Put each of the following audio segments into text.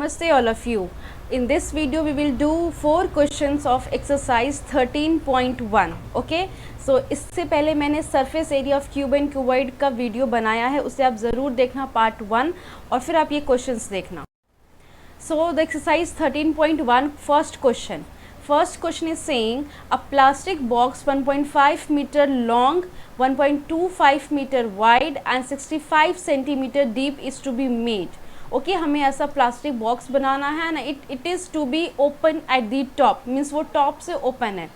Namaste all of you. In this video we will do 4 questions of exercise 13.1. Okay, so इससे पहले मैंने surface area of cube and cuboid का video बनाया है, उसे आप ज़रूर देखना पार्ट 1 और फिर आप ये क्वेश्चंस देखना. So the exercise 13.1 first question is saying a plastic box 1.5 meter long, 1.25 meter wide and 65 centimeter deep is to be made. Okay हमें ऐसा प्लास्टिक बॉक्स बनाना है ना. It is to be open at the top, means वो top से open है.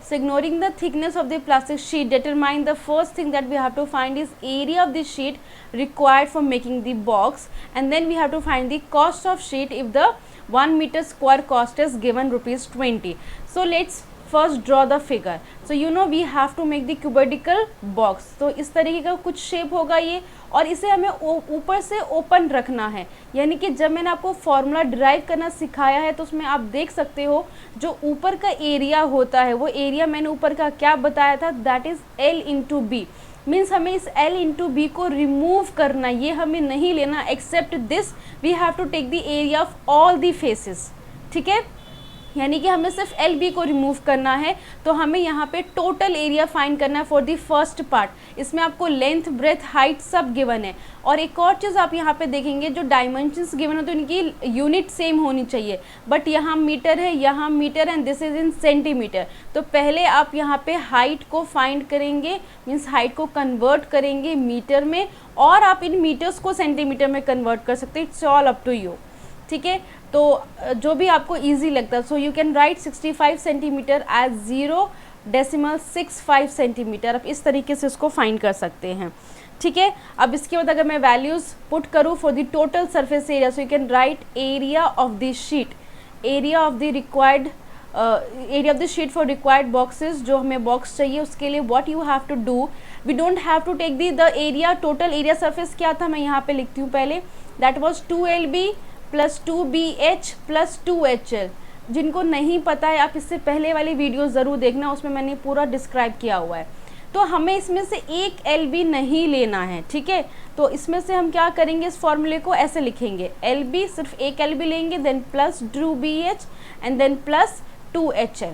So ignoring the thickness of the plastic sheet, determine the first thing that we have to find is area of the sheet required for making the box, and then we have to find the cost of sheet if the 1 meter square cost is given ₹20. So let's first draw the figure. So you know we have to make the cubical box. तो इस तरीके का कुछ shape होगा ये, और इसे हमें ऊपर से ओपन रखना है. यानी कि जब मैंने आपको फॉर्मूला डिराइव करना सिखाया है तो उसमें आप देख सकते हो जो ऊपर का एरिया होता है वो एरिया मैंने ऊपर का क्या बताया था, that is L into b. Means हमें इस L इंटू बी को रिमूव करना, ये हमें नहीं लेना. Except this we have to take the area of all the faces. ठीक है, यानी कि हमें सिर्फ एल बी को रिमूव करना है. तो हमें यहाँ पे टोटल एरिया फाइंड करना है फॉर दी फर्स्ट पार्ट. इसमें आपको लेंथ, ब्रेथ, हाइट सब गिवन है. और एक और चीज़ आप यहाँ पे देखेंगे, जो डायमेंशंस गिवन है तो इनकी यूनिट सेम होनी चाहिए. बट यहाँ मीटर है, यहाँ metre and this is in centimetre. तो पहले आप यहाँ पे हाइट को फाइंड करेंगे, मीन्स हाइट को कन्वर्ट करेंगे मीटर में, और आप इन मीटर्स को सेंटीमीटर में कन्वर्ट कर सकते हैं. It's all up to you. ठीक है, तो जो भी आपको इजी लगता है. So you can write 65 centimetre as 0.65 centimetre. आप इस तरीके से इसको फाइंड कर सकते हैं. ठीक है, अब इसके बाद अगर मैं वैल्यूज़ पुट करूँ for the total surface area, so you can write area of the sheet, area of the required area of the sheet for required boxes. जो हमें बॉक्स चाहिए उसके लिए what you have to do, we don't have to take the area. Total area surface क्या था मैं यहाँ पे लिखती हूँ पहले, that was 2LB plus 2BH plus 2HL. जिनको नहीं पता है आप इससे पहले वाली वीडियो ज़रूर देखना, उसमें मैंने पूरा डिस्क्राइब किया हुआ है. तो हमें इसमें से एक LB नहीं लेना है. ठीक है, तो इसमें से हम क्या करेंगे, इस फॉर्मूले को ऐसे लिखेंगे, LB सिर्फ एक LB लेंगे, then plus 2BH and then plus 2HL.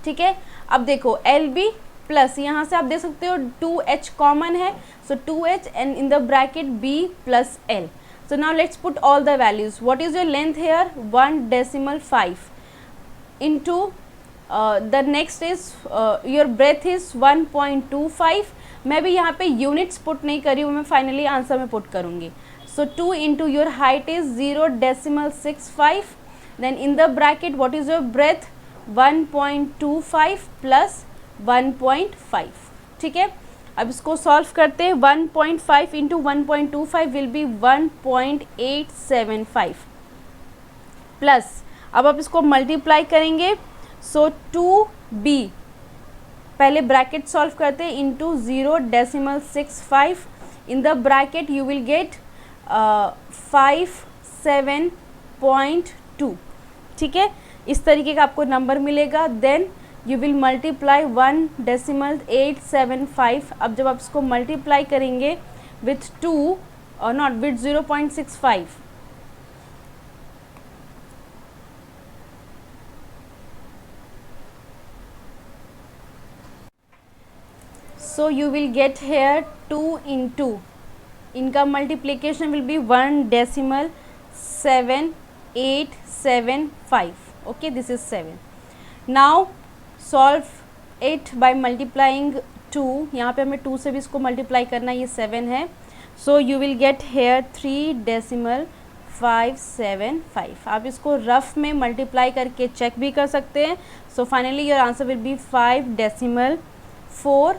ठीक है, अब देखो LB प्लस यहाँ से आप देख सकते हो 2H कॉमन है, सो 2H and in the bracket B plus L. So now let's put all the values. What is your length here? 1.5 into the next is your breadth is 1.25. मैं भी यहाँ पे units put नहीं करी हूँ, मैं finally answer में put करूँगी. So 2 into your height is 0.65. Then in the bracket what is your breadth? 1.25 plus 1.5. ठीक है, अब इसको सॉल्व करते हैं. 1.5 इंटू 1.25 विल बी 1.875 प्लस, अब आप इसको मल्टीप्लाई करेंगे. सो 2B पहले ब्रैकेट सॉल्व करते हैं into 0.65. In the bracket you will get 57.2. ठीक है, इस तरीके का आपको नंबर मिलेगा. Then you will multiply 1.875. अब जब आप इसको मल्टीप्लाई करेंगे with 2 और not with 0.65, so you will get here 2 into, इनका multiplication will be 1.7875. okay, this is 7. now solve it by multiplying 2. यहाँ पे हमें 2 से भी इसको मल्टीप्लाई करना है, ये 7 है. So you will get here 3.575. आप इसको रफ में मल्टीप्लाई करके चेक भी कर सकते हैं. So finally your answer will be 5.4.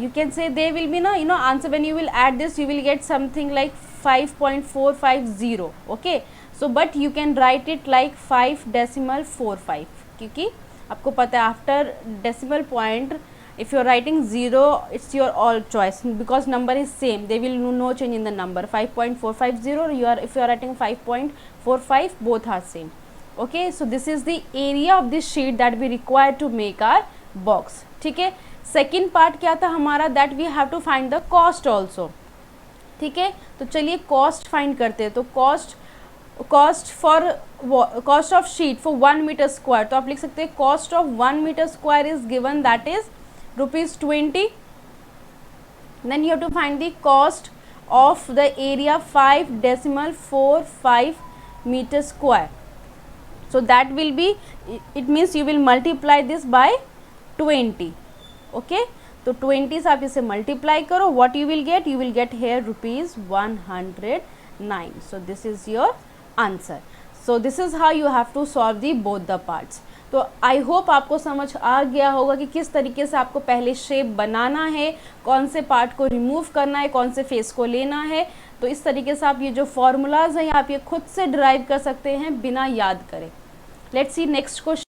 You can say they will be ना, you know answer when you will add this you will get something like 5.450. Okay, so but you can write it like 5.45, क्योंकि आपको पता है after decimal point if you are writing 0 it's your all choice, because number is same, they will no change in the number. 5.450 you are, if you are writing 5.45 both are same. okay, so this is the area of this sheet that we require to make our box. ठीक है, second part क्या था हमारा, that we have to find the cost also. ठीक है, तो चलिए cost find करते हैं. तो cost cost of sheet for 1 metre square, तो आप लिख सकते हैं cost of 1 metre square is given, that is ₹20. Then you have to find the cost of the area 5.45 meter square, so that will be, it means you will multiply this by 20. okay, तो 20 से आप इसे multiply करो, what you will get, you will get here ₹109. so this is your answer. so this is how you have to solve the both the parts. तो आई hope आपको समझ आ गया होगा कि किस तरीके से आपको पहले शेप बनाना है, कौन से पार्ट को रिमूव करना है, कौन से फेस को लेना है. तो इस तरीके से आप ये जो फॉर्मूलाज हैं आप ये खुद से डिराइव कर सकते हैं बिना याद करें. Let's see next question.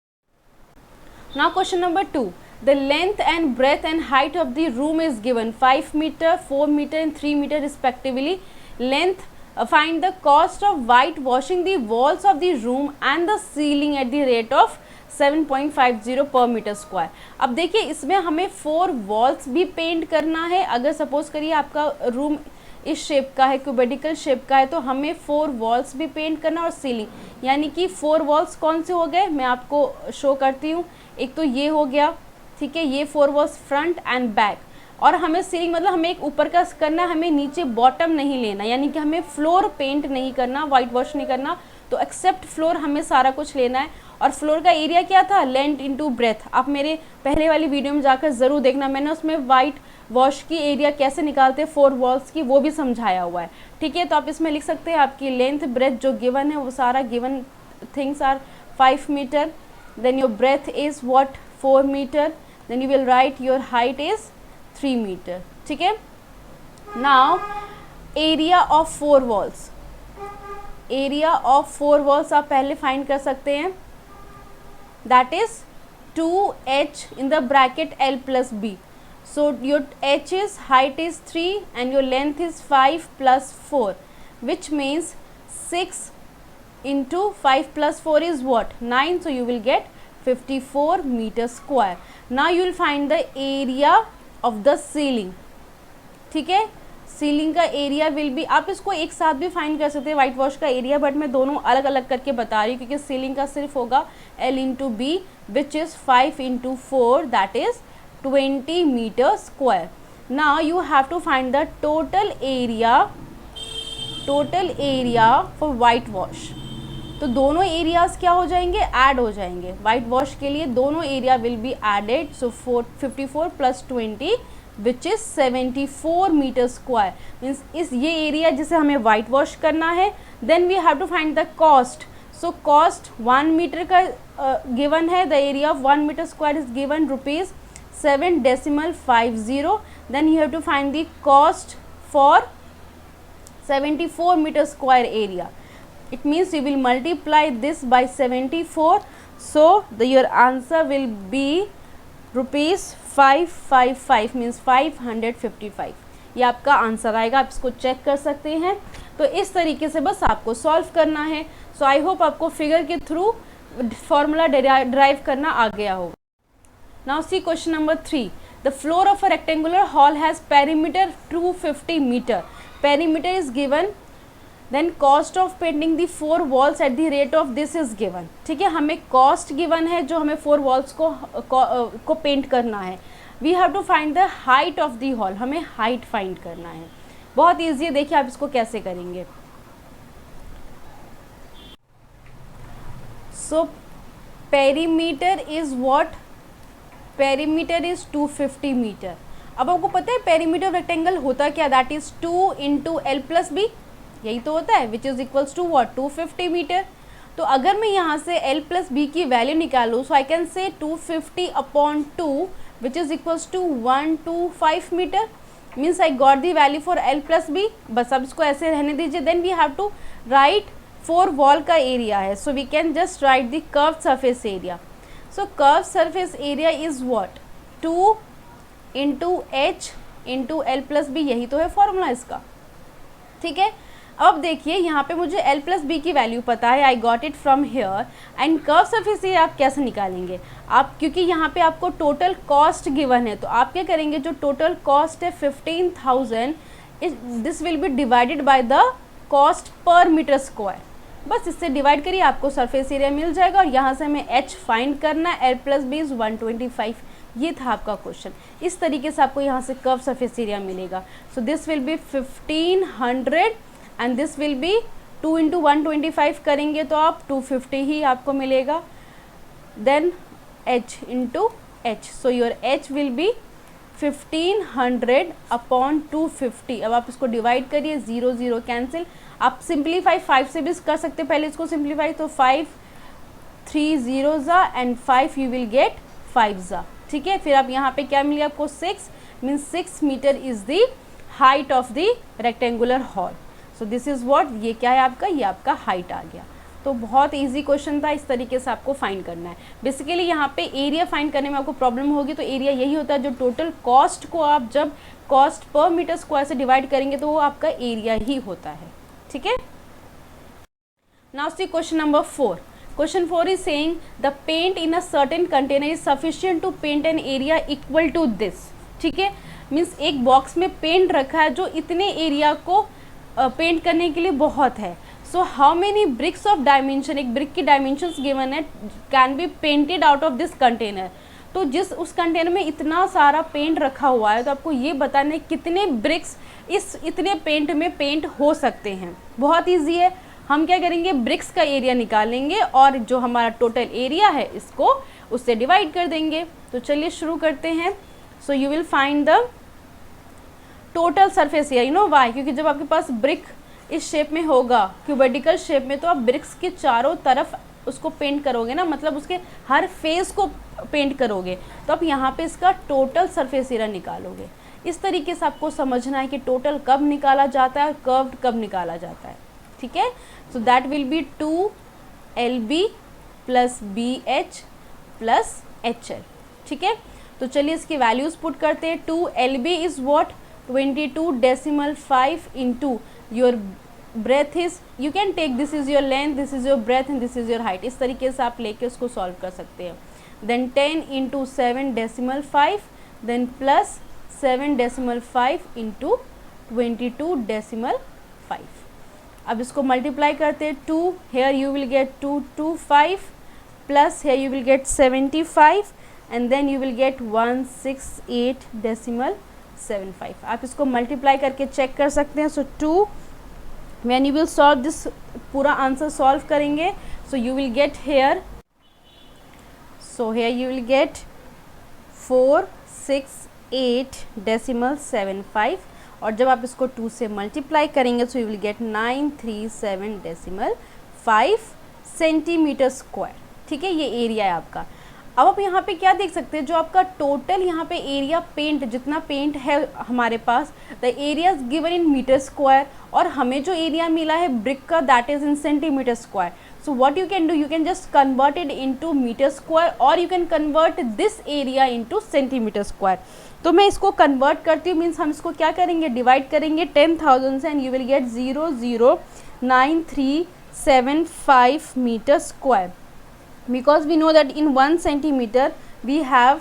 Now question number 2. The length and breadth and height of the room is given 5 metre, 4 metre and 3 metre respectively. Length, find the cost of white washing the walls of the room and the ceiling at the rate of 7.50 per metre square. अब देखिए इसमें हमें 4 walls भी paint करना है. अगर suppose करिए आपका रूम इस शेप का है, क्यूबिकल शेप का है, तो हमें 4 वॉल्स भी पेंट करना और सीलिंग, यानी कि 4 वॉल्स कौन से हो गए मैं आपको शो करती हूँ. एक तो ये हो गया, ठीक है, ये 4 वॉल्स फ्रंट एंड बैक. और हमें सीलिंग मतलब हमें एक ऊपर का करना, हमें नीचे बॉटम नहीं लेना, यानी कि हमें फ्लोर पेंट नहीं करना, वाइट वॉश नहीं करना. तो एक्सेप्ट फ्लोर हमें सारा कुछ लेना है. और फ्लोर का एरिया क्या था, लेंथ इनटू ब्रेथ. आप मेरे पहले वाली वीडियो में जाकर ज़रूर देखना, मैंने उसमें वाइट वॉश की एरिया कैसे निकालते हैं 4 वॉल्स की, वो भी समझाया हुआ है. ठीक है, तो आप इसमें लिख सकते हैं आपकी लेंथ ब्रेथ जो गिवन है वो सारा given things are 5 metre. Then your breadth is what 4 metre. Then you will write your height is 3 metre. ठीक है. Now area of 4 walls, area of 4 walls आप पहले फाइंड कर सकते हैं, that is 2h in the bracket L plus B. So your h is, height is 3 and your length is 5 plus 4, which means 6 into 5 plus 4 is what, 9. So you will get 54 meter square. Now you will find the area of the ceiling. ठीक है, ceiling का area will B, आप इसको एक साथ भी find कर सकते हैं वाइट वॉश का एरिया, बट मैं दोनों अलग अलग करके बता रही हूँ क्योंकि सीलिंग का सिर्फ होगा L into B which is 5 into 4 that is 20 metre square. Now you have to find the total area for white wash. तो दोनों एरियाज क्या हो जाएंगे, ऐड हो जाएंगे. वाइट वॉश के लिए दोनों area will be added. So 54 plus 20 which is 74 metre square. Means इस ये एरिया जिसे हमें वाइट वॉश करना है. Then we have to find the cost. So cost 1 metre का गिवन है, the area of 1 metre square is given ₹7.50. Then you have to find the cost for 74 metre square area. It means you will multiply this by 74. So your answer will be ₹555 means 555. ये आपका answer आएगा, आप इसको check कर सकते हैं. तो इस तरीके से बस आपको सॉल्व करना है. सो आई होप आपको फिगर के थ्रू फॉर्मूला डिराइव करना आ गया होगा. Now see question number 3. The floor of a rectangular hall has perimeter 250 metre. Perimeter is given. Then cost of painting the 4 walls at the rate of this is given. ठीक है, हमें cost given है जो हमें 4 walls को paint करना है. We have to find the height of the hall, हमें हाइट फाइंड करना है. बहुत ईजी है, देखिए आप इसको कैसे करेंगे. So perimeter is what, perimeter is 250 meter. अब आपको पता है पेरीमीटर रेक्टेंगल होता क्या, that is 2 into L plus B, यही तो होता है, which is equals to what 250 meter. तो अगर मैं यहाँ से L प्लस बी की वैल्यू निकालूँ, so I can say 250 upon 2 which is equals to 125 meter. Means I got the value for L plus B. बस अब इसको ऐसे रहने दीजिए. Then we have to write 4 wall का एरिया है, so we can just write the curve surface area. So curve surface area is what 2 into H into L plus B, यही तो है फॉर्मूला इसका. ठीक है, अब देखिए यहाँ पे मुझे L प्लस बी की वैल्यू पता है, I got it from here. And curve surface area आप कैसे निकालेंगे आप, क्योंकि यहाँ पे आपको टोटल कॉस्ट गिवन है, तो आप क्या करेंगे, जो टोटल कॉस्ट है 15,000, this will be divided by the cost per metre square. बस इससे डिवाइड करिए, आपको सरफेस एरिया मिल जाएगा। और यहाँ से हमें h फाइंड करना है, l प्लस बी इज़ 125। ये था आपका क्वेश्चन। इस तरीके से आपको यहाँ से कर्व सरफेस एरिया मिलेगा। So this will be 1500 and this will be 2 into 125 करेंगे तो आप 250 ही आपको मिलेगा। Then h into h, so your h will be 1500 upon 250। अब आप इसको डिवाइड करिए, 0 0 कैंसिल। आप सिंप्लीफाई 5 से भी कर सकते हैं, पहले इसको सिंप्लीफाई, तो 5 3 0 ज़ा एंड 5 यू विल गेट 5 ज़ा। ठीक है, फिर आप यहाँ पे क्या मिलेगा आपको 6 means 6 metre is the height of the rectangular hall. So this is what, ये क्या है आपका, ये आपका हाइट आ गया। तो बहुत इजी क्वेश्चन था, इस तरीके से आपको फाइंड करना है। बेसिकली यहाँ पे एरिया फाइंड करने में आपको प्रॉब्लम होगी, तो एरिया यही होता है जो टोटल कॉस्ट को आप जब कॉस्ट पर मीटर स्क्वायर से डिवाइड करेंगे तो वो आपका एरिया ही होता है। ठीक है, now see question number 4। Question 4 is saying the paint in a certain container is sufficient to paint an area equal to this. ठीक है, मीन्स एक बॉक्स में पेंट रखा है जो इतने एरिया को पेंट करने के लिए बहुत है। So how many bricks of dimension, एक ब्रिक की डायमेंशंस गिवन है, can be painted out of this container. तो जिस उस कंटेनर में इतना सारा पेंट रखा हुआ है तो आपको ये बताना है कितने ब्रिक्स इस इतने पेंट में पेंट हो सकते हैं। बहुत ईजी है, हम क्या करेंगे, ब्रिक्स का एरिया निकालेंगे और जो हमारा टोटल एरिया है इसको उससे डिवाइड कर देंगे। तो चलिए शुरू करते हैं। So you will find the total surface area, you know why, क्योंकि जब आपके पास ब्रिक इस शेप में होगा, क्यूबेटिकल शेप में, तो आप ब्रिक्स के चारों तरफ उसको पेंट करोगे ना, मतलब उसके हर फेस को पेंट करोगे, तो आप यहाँ पे इसका टोटल सरफेस एरिया निकालोगे। इस तरीके से आपको समझना है कि टोटल कब निकाला जाता है और कर्व्ड कब निकाला जाता है। ठीक है, so that will be 2LB plus BH plus HL। ठीक है, तो चलिए इसकी वैल्यूज़ पुट करते हैं। 2LB is what, 22.5 into your breadth is, you can take this is your length, this is your breadth and this is your height. इस तरीके से आप लेके उसको सॉल्व कर सकते हैं। Then 10 into 7.5, then plus 7.5 into 22.5। अब इसको मल्टीप्लाई करते हैं। 2 here you will get 225 plus here you will get 75 and then you will get 168.75। आप इसको मल्टीप्लाई करके चेक कर सकते हैं। सो 2 when you will solve this, पूरा आंसर सॉल्व करेंगे, so you will get here, so here you will get 468.75 और जब आप इसको 2 से मल्टीप्लाई करेंगे so you will get 937.5 centimetre square. ठीक है, ये एरिया है आपका। अब आप यहाँ पे क्या देख सकते हैं, जो आपका टोटल यहाँ पे एरिया पेंट, जितना पेंट है हमारे पास, the area is given in meter square, और हमें जो एरिया मिला है ब्रिक का that is in centimeter square. So what you can do, you can just convert it into meter square और you can convert this area into centimeter square. तो मैं इसको कन्वर्ट करती हूँ, मीन्स हम इसको क्या करेंगे, डिवाइड करेंगे 10,000 से and you will get 0.09375 metre square, because we know that in 1 centimeter we have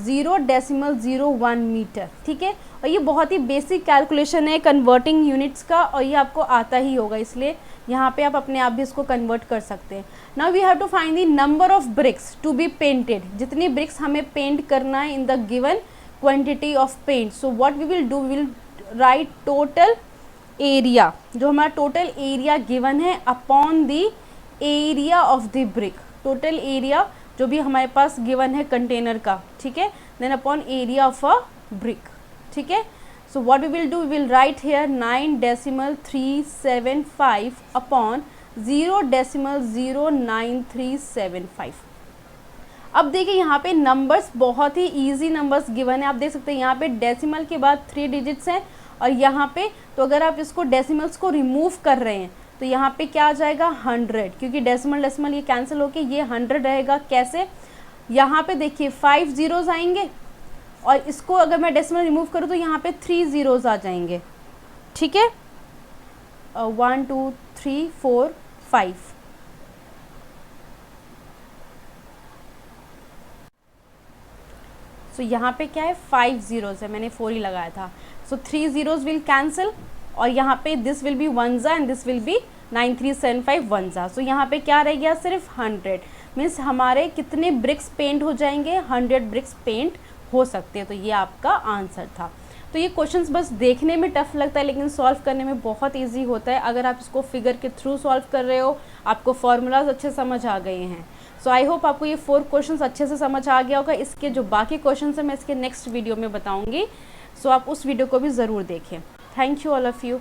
0.01 metre. ठीक है, और ये बहुत ही बेसिक कैलकुलेशन है कन्वर्टिंग यूनिट्स का, और ये आपको आता ही होगा, इसलिए यहाँ पे आप अपने आप भी इसको कन्वर्ट कर सकते हैं। Now we have to find the number of bricks to be painted, जितनी ब्रिक्स हमें पेंट करना है in the given quantity of paint. So what we will do, we will write total area, जो हमारा total area given है, upon the area of the brick, total area जो भी हमारे पास गिवन है कंटेनर का। ठीक है, then upon area of a brick. ठीक है, so what we will do, we will write here 9.375 अपॉन 0.09375। अब देखिए यहाँ पे नंबर्स बहुत ही इजी नंबर्स गिवन है, आप देख सकते हैं यहाँ पे डेसिमल के बाद 3 डिजिट्स हैं, और यहाँ पे तो अगर आप इसको डेसिमल्स को रिमूव कर रहे हैं तो यहाँ पे क्या आ जाएगा 100, क्योंकि डेसिमल डेसिमल ये कैंसिल होके ये 100 रहेगा। कैसे, यहाँ पे देखिए 5 zeros आएंगे, और इसको अगर मैं डेसिमल रिमूव करूँ तो यहाँ पे 3 zeros आ जाएंगे। ठीक है, 1 2 3 4 5। सो यहाँ पे क्या है 5 zeros है, मैंने 4 ही लगाया था। सो 3 zeros विल कैंसिल, और यहाँ पे this will B 1 and this will B 9375 सा। सो यहाँ पे क्या रह गया, सिर्फ 100, मीन्स हमारे कितने ब्रिक्स पेंट हो जाएंगे, 100 ब्रिक्स पेंट हो सकते हैं। तो ये आपका आंसर था। तो ये क्वेश्चंस बस देखने में टफ लगता है लेकिन सॉल्व करने में बहुत इजी होता है अगर आप इसको फिगर के थ्रू सॉल्व कर रहे हो, आपको फॉर्मूलाज अच्छे समझ आ गए हैं। सो आई होप आपको ये 4 क्वेश्चंस अच्छे से समझ आ गया होगा। इसके जो बाकी क्वेश्चंस हैं मैं इसके नेक्स्ट वीडियो में बताऊंगी, सो आप उस वीडियो को भी ज़रूर देखें। Thank you all of you.